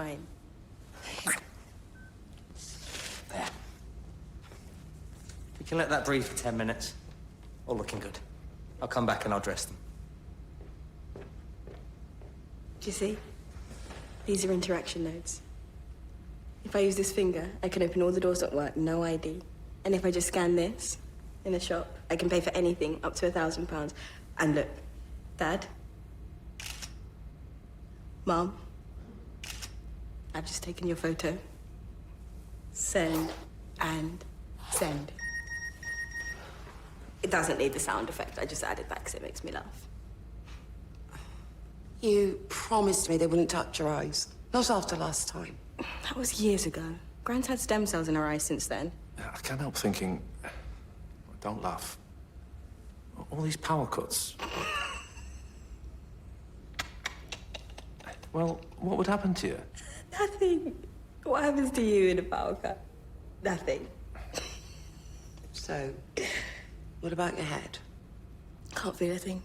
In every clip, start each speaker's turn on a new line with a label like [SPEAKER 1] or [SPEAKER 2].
[SPEAKER 1] fine.
[SPEAKER 2] There. We can let that breathe for 10 minutes. All looking good. I'll come back and I'll dress them.
[SPEAKER 1] Do you see? These are interaction nodes. If I use this finger, I can open all the doors at work, no ID. And if I just scan this in the shop, I can pay for anything up to £1,000. And look, Dad, Mom, I've just taken your photo. Send and send. It doesn't need the sound effect. I just added that because it makes me laugh.
[SPEAKER 3] You promised me they wouldn't touch your eyes. Not after last time.
[SPEAKER 1] That was years ago. Gran's had stem cells in her eyes since then.
[SPEAKER 4] I can't help thinking... Don't laugh. All these power cuts. Well, what would happen to you?
[SPEAKER 1] Nothing. What happens to you in a power cut? Nothing.
[SPEAKER 3] So, what about your head?
[SPEAKER 1] Can't feel a thing.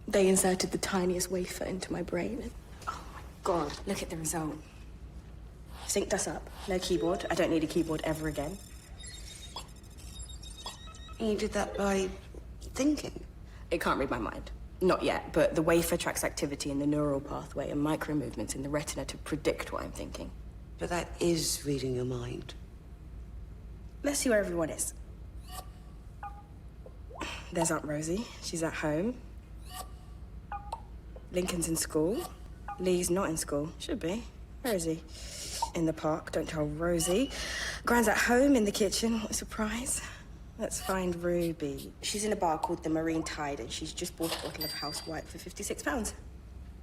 [SPEAKER 1] They inserted the tiniest wafer into my brain. And... oh my God, look at the result. Synced us up. No keyboard. I don't need a keyboard ever again.
[SPEAKER 3] You did that by thinking?
[SPEAKER 1] It can't read my mind. Not yet, but the wafer tracks activity in the neural pathway and micro movements in the retina to predict what I'm thinking.
[SPEAKER 3] But that is reading your mind.
[SPEAKER 1] Let's see where everyone is. There's Aunt Rosie. She's at home. Lincoln's in school. Lee's not in school. Should be. Where is he? In the park. Don't tell Rosie. Gran's at home in the kitchen. What a surprise. Let's find Ruby. She's in a bar called the Marine Tide, and she's just bought a bottle of House White for £56.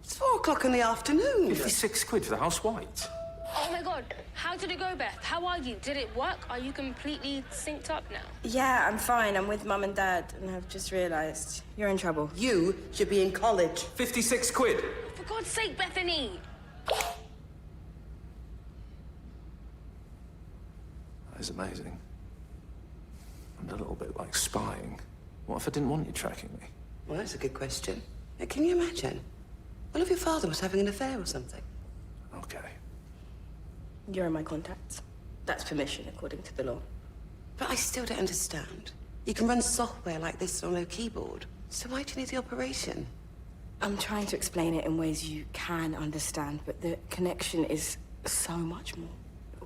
[SPEAKER 3] It's 4 o'clock in the afternoon.
[SPEAKER 4] 56 quid for the House White?
[SPEAKER 5] Oh my God, how did it go, Beth? How are you? Did it work? Are you completely synced up now?
[SPEAKER 1] Yeah, I'm fine. I'm with Mum and Dad, and I've just realised you're in trouble.
[SPEAKER 3] You should be in college.
[SPEAKER 4] 56 quid?
[SPEAKER 5] For God's sake, Bethany!
[SPEAKER 4] That is amazing. And a little bit like spying. What if I didn't want you tracking me?
[SPEAKER 3] Well, that's a good question. Can you imagine? What if your father was having an affair or something?
[SPEAKER 4] Okay.
[SPEAKER 1] You're in my contacts. That's permission, according to the law.
[SPEAKER 3] But I still don't understand. You can run software like this on a keyboard. So why do you need the operation?
[SPEAKER 1] I'm trying to explain it in ways you can understand, but the connection is so much more.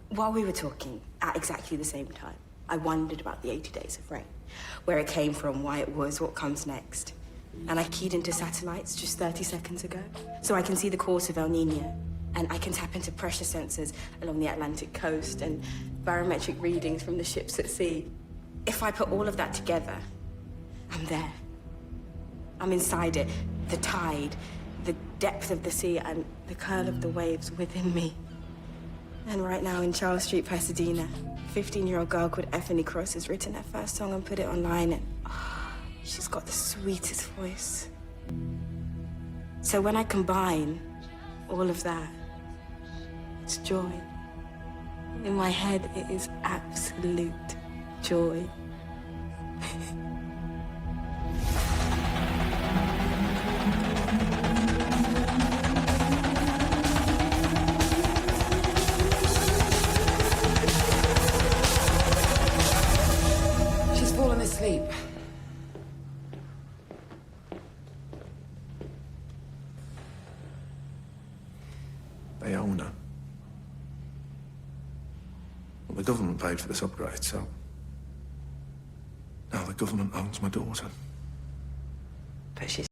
[SPEAKER 1] While we were talking, at exactly the same time, I wondered about the 80 days of rain. Where it came from, why it was, what comes next. And I keyed into satellites just 30 seconds ago. So I can see the course of El Nino. And I can tap into pressure sensors along the Atlantic coast and barometric readings from the ships at sea. If I put all of that together, I'm there. I'm inside it. The tide, the depth of the sea, and the curl of the waves within me. And right now in Charles Street, Pasadena, a 15-year-old girl called Effany Cross has written her first song and put it online, and she's got the sweetest voice. So when I combine all of that, it's joy. In my head, it is absolute joy.
[SPEAKER 3] She's fallen asleep.
[SPEAKER 4] They own her. Well, the government paid for this upgrade, so... now the government owns my daughter.
[SPEAKER 3] But she's